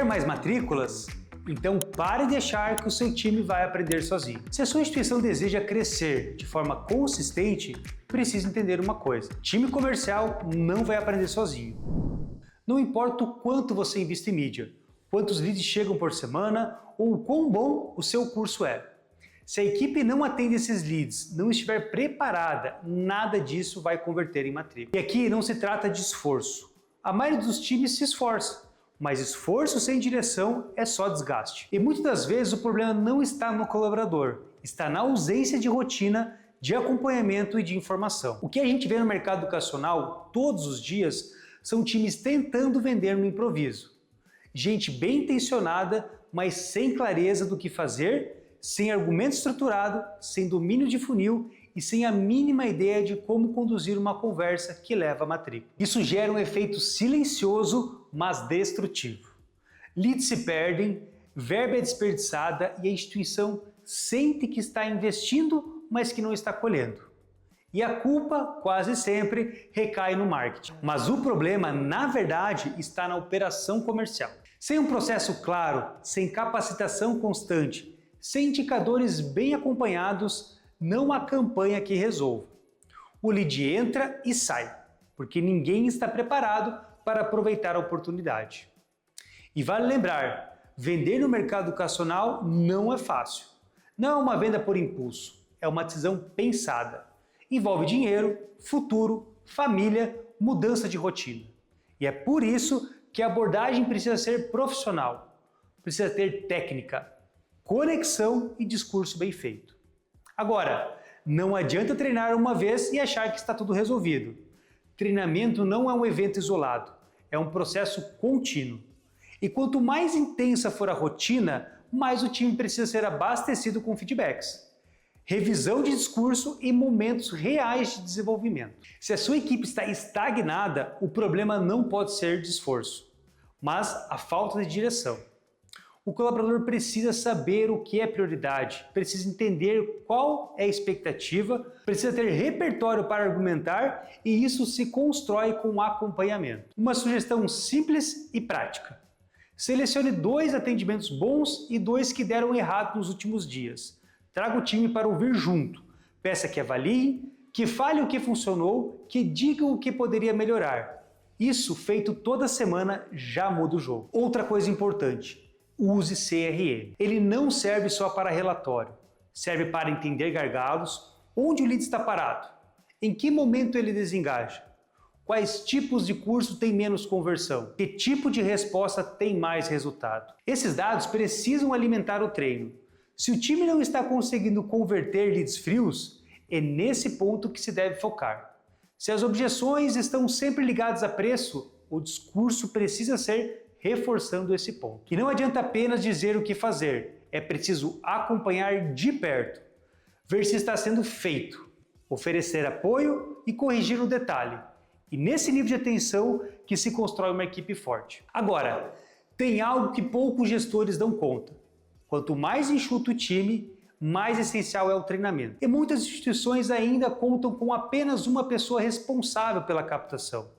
Quer mais matrículas? Então pare de achar que o seu time vai aprender sozinho. Se a sua instituição deseja crescer de forma consistente, precisa entender uma coisa: time comercial não vai aprender sozinho. Não importa o quanto você investe em mídia, quantos leads chegam por semana ou o quão bom o seu curso é. Se a equipe não atende esses leads, não estiver preparada, nada disso vai converter em matrícula. E aqui não se trata de esforço. A maioria dos times se esforça, mas esforço sem direção é só desgaste. E muitas das vezes o problema não está no colaborador, está na ausência de rotina, de acompanhamento e de informação. O que a gente vê no mercado educacional todos os dias são times tentando vender no improviso. Gente bem intencionada, mas sem clareza do que fazer, sem argumento estruturado, sem domínio de funil e sem a mínima ideia de como conduzir uma conversa que leva à matrícula. Isso gera um efeito silencioso, mas destrutivo. Leads se perdem, verba é desperdiçada e a instituição sente que está investindo, mas que não está colhendo. E a culpa, quase sempre, recai no marketing. Mas o problema, na verdade, está na operação comercial. Sem um processo claro, sem capacitação constante, sem indicadores bem acompanhados, não há campanha que resolva. O lead entra e sai, porque ninguém está preparado para aproveitar a oportunidade. E vale lembrar, vender no mercado educacional não é fácil. Não é uma venda por impulso, é uma decisão pensada. Envolve dinheiro, futuro, família, mudança de rotina. E é por isso que a abordagem precisa ser profissional, precisa ter técnica, conexão e discurso bem feito. Agora, não adianta treinar uma vez e achar que está tudo resolvido. Treinamento não é um evento isolado, é um processo contínuo. E quanto mais intensa for a rotina, mais o time precisa ser abastecido com feedbacks, revisão de discurso e momentos reais de desenvolvimento. Se a sua equipe está estagnada, o problema não pode ser de esforço, mas a falta de direção. O colaborador precisa saber o que é prioridade, precisa entender qual é a expectativa, precisa ter repertório para argumentar e isso se constrói com acompanhamento. Uma sugestão simples e prática. Selecione 2 atendimentos bons e 2 que deram errado nos últimos dias. Traga o time para ouvir junto. Peça que avaliem, que falem o que funcionou, que digam o que poderia melhorar. Isso feito toda semana já muda o jogo. Outra coisa importante. Use CRM. Ele não serve só para relatório, serve para entender gargalos, onde o lead está parado, em que momento ele desengaja, quais tipos de curso têm menos conversão, que tipo de resposta tem mais resultado. Esses dados precisam alimentar o treino. Se o time não está conseguindo converter leads frios, é nesse ponto que se deve focar. Se as objeções estão sempre ligadas a preço, o discurso precisa ser reforçando esse ponto. E não adianta apenas dizer o que fazer, é preciso acompanhar de perto, ver se está sendo feito, oferecer apoio e corrigir o detalhe. E nesse nível de atenção que se constrói uma equipe forte. Agora, tem algo que poucos gestores dão conta. Quanto mais enxuto o time, mais essencial é o treinamento. E muitas instituições ainda contam com apenas uma pessoa responsável pela captação.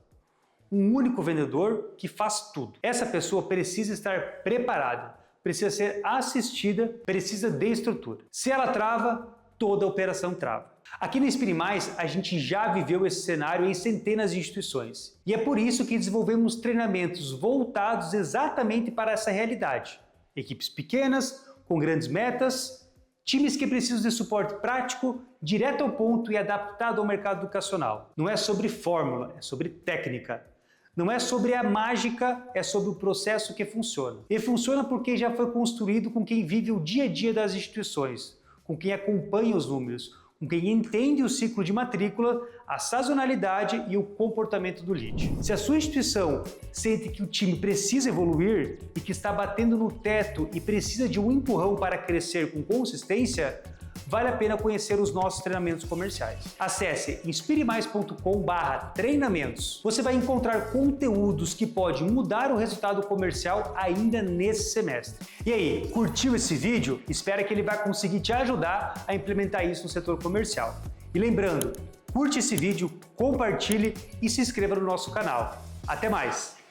Um único vendedor que faz tudo. Essa pessoa precisa estar preparada, precisa ser assistida, precisa de estrutura. Se ela trava, toda a operação trava. Aqui no Inspire Mais, a gente já viveu esse cenário em centenas de instituições. E é por isso que desenvolvemos treinamentos voltados exatamente para essa realidade. Equipes pequenas, com grandes metas, times que precisam de suporte prático, direto ao ponto e adaptado ao mercado educacional. Não é sobre fórmula, é sobre técnica. Não é sobre a mágica, é sobre o processo que funciona. E funciona porque já foi construído com quem vive o dia a dia das instituições, com quem acompanha os números, com quem entende o ciclo de matrícula, a sazonalidade e o comportamento do lead. Se a sua instituição sente que o time precisa evoluir e que está batendo no teto e precisa de um empurrão para crescer com consistência, vale a pena conhecer os nossos treinamentos comerciais. Acesse inspiremais.com/treinamentos. Você vai encontrar conteúdos que podem mudar o resultado comercial ainda nesse semestre. E aí, curtiu esse vídeo? Espero que ele vai conseguir te ajudar a implementar isso no setor comercial. E lembrando, curte esse vídeo, compartilhe e se inscreva no nosso canal. Até mais!